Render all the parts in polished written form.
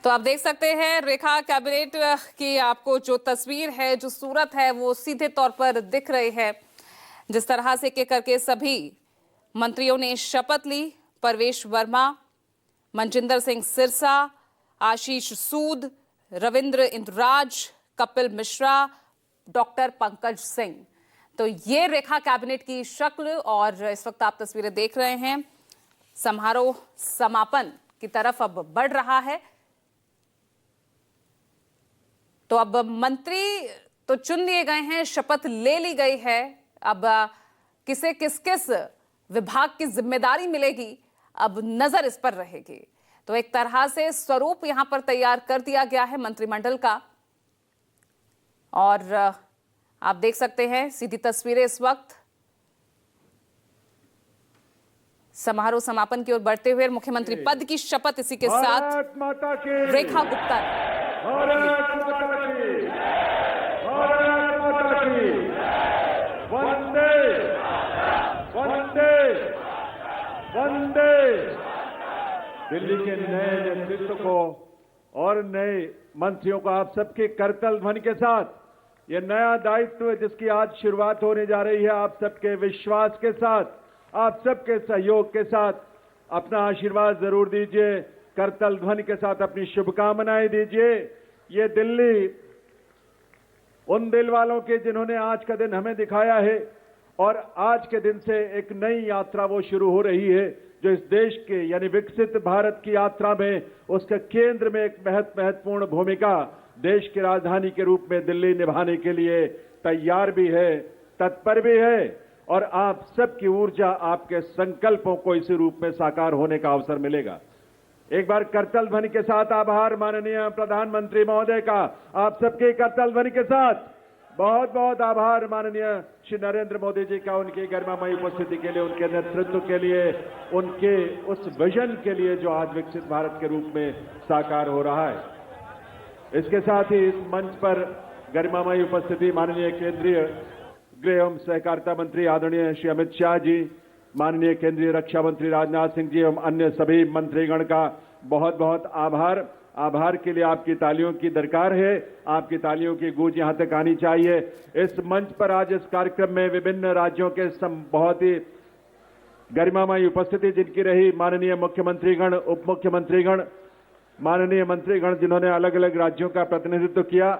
तो आप देख सकते हैं रेखा कैबिनेट की आपको जो तस्वीर है, जो सूरत है, वो सीधे तौर पर दिख रही है। जिस तरह से के करके सभी मंत्रियों ने शपथ ली। परवेश वर्मा, मनजिंदर सिंह सिरसा, आशीष सूद, रविंद्र इंद्राज, कपिल मिश्रा, डॉक्टर पंकज सिंह। तो ये रेखा कैबिनेट की शक्ल और इस वक्त आप तस्वीरें देख रहे हैं। समारोह समापन की तरफ अब बढ़ रहा है। तो अब मंत्री तो चुन लिए गए हैं, शपथ ले ली गई है। अब किसे किस किस विभाग की जिम्मेदारी मिलेगी, अब नजर इस पर रहेगी। तो एक तरह से स्वरूप यहां पर तैयार कर दिया गया है मंत्रिमंडल का। और आप देख सकते हैं सीधी तस्वीरें इस वक्त समारोह समापन की ओर बढ़ते हुए मुख्यमंत्री पद की शपथ इसी के साथ रेखा गुप्ता ने। भारत माता की, भारत माता की, वंदे वंदे वंदे। दिल्ली के नए नेतृत्व को और नए मंत्रियों को आप सबके करतल ध्वनि के साथ ये नया दायित्व जिसकी आज शुरुआत होने जा रही है, आप सबके विश्वास के साथ, आप सबके सहयोग के साथ अपना आशीर्वाद जरूर दीजिए। करतल ध्वनि के साथ अपनी शुभकामनाएं दीजिए। ये दिल्ली उन दिल वालों के जिन्होंने आज का दिन हमें दिखाया है और आज के दिन से एक नई यात्रा वो शुरू हो रही है जो इस देश के यानी विकसित भारत की यात्रा में उसके केंद्र में एक महत्वपूर्ण भूमिका देश की राजधानी के रूप में दिल्ली निभाने के लिए तैयार भी है, तत्पर भी है। और आप सबकी ऊर्जा, आपके संकल्पों को इसी रूप में साकार होने का अवसर मिलेगा। एक बार करतल ध्वनि के साथ आभार माननीय प्रधानमंत्री महोदय का, आप सबके करतल ध्वनि के साथ बहुत बहुत आभार माननीय श्री नरेंद्र मोदी जी का, उनकी गरिमामयी उपस्थिति के लिए, उनके नेतृत्व के लिए, उनके उस विजन के लिए जो आज विकसित भारत के रूप में साकार हो रहा है। इसके साथ ही इस मंच पर गरिमामयी उपस्थिति माननीय केंद्रीय गृह एवं सहकारिता मंत्री आदरणीय श्री अमित शाह जी, माननीय केंद्रीय रक्षा मंत्री राजनाथ सिंह जी एवं अन्य सभी मंत्रीगण का बहुत बहुत आभार। आभार के लिए आपकी तालियों की दरकार है, आपकी तालियों की गूंज यहां तक आनी चाहिए। इस मंच पर आज इस कार्यक्रम में विभिन्न राज्यों के बहुत ही गरिमामयी उपस्थिति जिनकी रही, माननीय मुख्यमंत्रीगण, उप मुख्यमंत्रीगण, माननीय मंत्रीगण जिन्होंने अलग अलग राज्यों का प्रतिनिधित्व किया,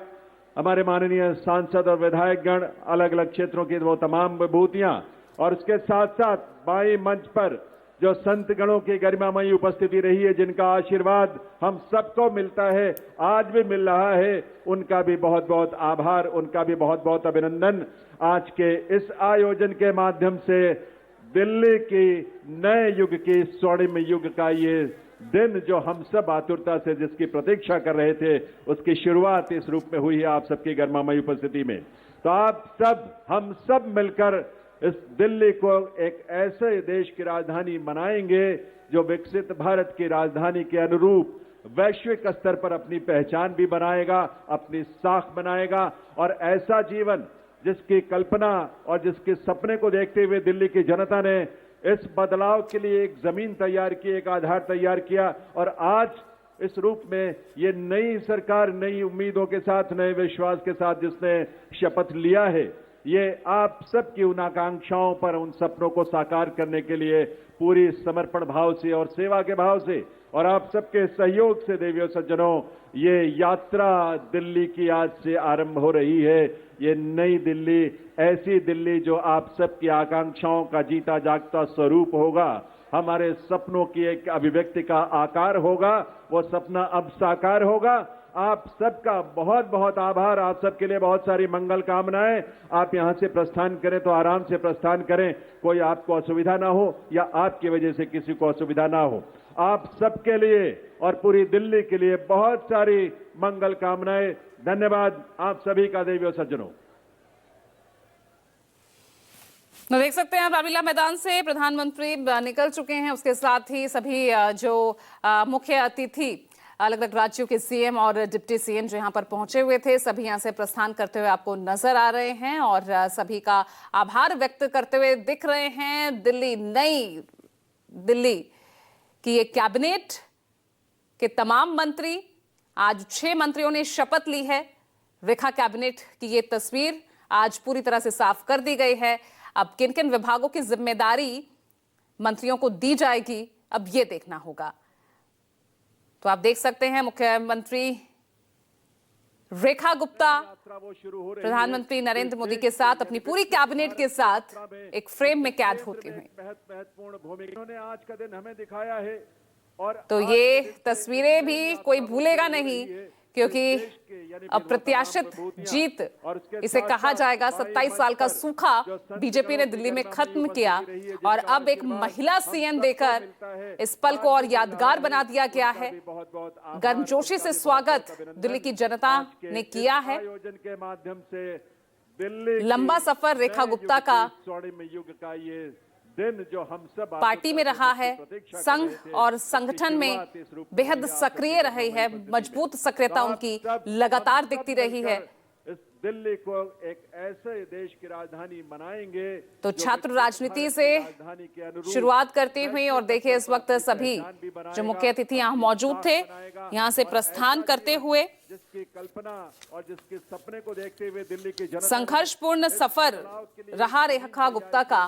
हमारे माननीय सांसद और विधायकगण, अलग अलग क्षेत्रों की वो तमाम विभूतियां, और उसके साथ साथ बाई मंच पर जो संत गणों की गरिमामयी उपस्थिति रही है, जिनका आशीर्वाद हम सबको मिलता है, आज भी मिल रहा है, उनका भी बहुत बहुत आभार, उनका भी बहुत बहुत अभिनंदन। आज के इस आयोजन के माध्यम से दिल्ली की नए युग की, स्वर्णिम युग का ये दिन जो हम सब आतुरता से जिसकी प्रतीक्षा कर रहे थे, उसकी शुरुआत इस रूप में हुई है आप सबकी गरिमामयी उपस्थिति में। तो आप सब, हम सब मिलकर इस दिल्ली को एक ऐसे देश की राजधानी बनाएंगे जो विकसित भारत की राजधानी के अनुरूप वैश्विक स्तर पर अपनी पहचान भी बनाएगा, अपनी साख बनाएगा, और ऐसा जीवन जिसकी कल्पना और जिसके सपने को देखते हुए दिल्ली की जनता ने इस बदलाव के लिए एक जमीन तैयार की, एक आधार तैयार किया। और आज इस रूप में ये नई सरकार नई उम्मीदों के साथ, नए विश्वास के साथ जिसने शपथ लिया है, ये आप सबकी उन आकांक्षाओं पर, उन सपनों को साकार करने के लिए पूरी समर्पण भाव से और सेवा के भाव से और आप सबके सहयोग से देवियों सज्जनों, ये यात्रा दिल्ली की आज से आरंभ हो रही है। ये नई दिल्ली, ऐसी दिल्ली जो आप सबकी आकांक्षाओं का जीता जागता स्वरूप होगा, हमारे सपनों की एक अभिव्यक्ति का आकार होगा, वो सपना अब साकार होगा। आप सबका बहुत बहुत आभार, आप सबके लिए बहुत सारी मंगल कामनाएं। आप यहां से प्रस्थान करें तो आराम से प्रस्थान करें, कोई आपको असुविधा ना हो या आपकी वजह से किसी को असुविधा ना हो। आप सबके लिए और पूरी दिल्ली के लिए बहुत सारी मंगल कामनाएं। धन्यवाद आप सभी का देवियों सज्जनों। तो देख सकते हैं रामलीला मैदान से प्रधानमंत्री निकल चुके हैं, उसके साथ ही सभी जो मुख्य अतिथि अलग अलग राज्यों के सीएम और डिप्टी सीएम जो यहाँ पर पहुंचे हुए थे, सभी यहाँ से प्रस्थान करते हुए आपको नजर आ रहे हैं और सभी का आभार व्यक्त करते हुए दिख रहे हैं। दिल्ली, नई दिल्ली की ये कैबिनेट के तमाम मंत्री आज 6 मंत्रियों ने शपथ ली है। रेखा कैबिनेट की ये तस्वीर आज पूरी तरह से साफ कर दी गई है। अब किन किन विभागों की जिम्मेदारी मंत्रियों को दी जाएगी, अब ये देखना होगा। तो आप देख सकते हैं मुख्यमंत्री रेखा गुप्ता प्रधानमंत्री नरेंद्र मोदी के साथ अपनी पूरी कैबिनेट के साथ एक फ्रेम में कैद होते हुए। महत्वपूर्ण भूमिका इन्होंने आज का दिन हमें दिखाया है और तो ये तस्वीरें भी कोई भूलेगा नहीं, क्योंकि अप्रत्याशित जीत इसे कहा जाएगा। 27 साल का सूखा बीजेपी ने दिल्ली में खत्म किया और अब एक महिला सीएम देकर इस पल को और यादगार बना दिया गया है। गर्मजोशी से स्वागत दिल्ली की जनता ने किया है। आयोजन के माध्यम से दिल्ली लंबा सफर रेखा गुप्ता का स्वर्णिम युग का ये दिन जो हम सब पार्टी में रहा है, संघ और संगठन में बेहद सक्रिय रही है। मजबूत सक्रियता उनकी लगातार दिखती रही है। इस दिल्ली को एक ऐसे देश की राजधानी बनाएंगे। तो छात्र राजनीति से शुरुआत करते हुए और देखिए इस वक्त सभी जो मुख्य अतिथि यहाँ मौजूद थे, यहाँ से प्रस्थान करते हुए जिसकी कल्पना और जिसके सपने को देखते हुए दिल्ली की जनता संघर्षपूर्ण सफर रहा रेखा गुप्ता का,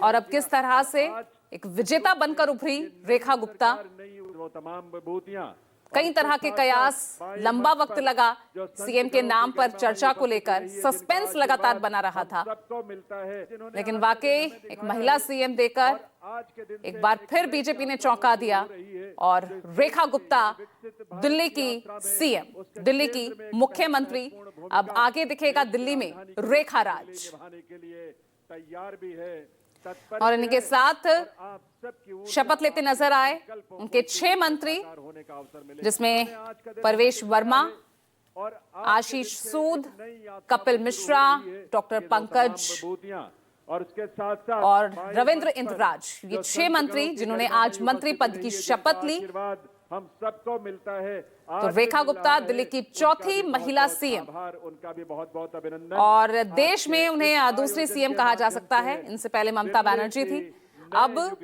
और अब किस तरह से एक विजेता बनकर उभरी रेखा गुप्ता। वो तमाम विभूतियां कई तरह के कयास, लंबा वक्त लगा सीएम के नाम पर चर्चा को लेकर, सस्पेंस लगातार बना रहा था, सबको मिलता है। लेकिन वाकई एक महिला सीएम देकर एक बार फिर बीजेपी ने चौंका दिया और रेखा गुप्ता दिल्ली की सीएम, दिल्ली की मुख्यमंत्री। अब आगे दिखेगा दिल्ली में रेखा राज। निभाने के लिए तैयार भी है, और इनके साथ शपथ लेते नजर आए उनके 6 मंत्री, जिसमें परवेश वर्मा, आशीष सूद, कपिल मिश्रा, डॉक्टर पंकज और उसके साथ साथ और रविंद्र इंद्रराज। ये 6 मंत्री जिन्होंने आज मंत्री पद की शपथ ली। हम सबको मिलता है। तो रेखा गुप्ता दिल्ली की चौथी महिला सीएम, उनका भी बहुत बहुत अभिनंदन। और देश में उन्हें दूसरी सीएम कहा जा सकता है। इनसे पहले ममता बनर्जी थी, अब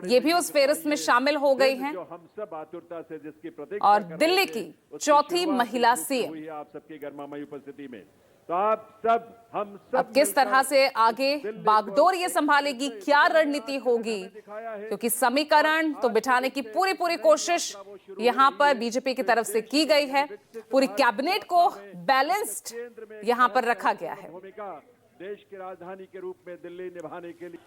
ये भी उस फेहरिस्त में शामिल हो गई हैं हम सब आतुरता से जिसकी प्रतीक्षा और दिल्ली की चौथी महिला सीएम। आप सबकी गर्मामयी उपस्थिति में तो आप सब हम सब अब किस तरह से आगे बागडोर ये संभालेगी, क्या रणनीति होगी, क्योंकि समीकरण तो बिठाने की पूरी कोशिश यहां पर बीजेपी की तरफ से की गई है। पूरी कैबिनेट को बैलेंस्ड यहां पर रखा गया है। भूमिका देश की राजधानी के रूप में दिल्ली निभाने के लिए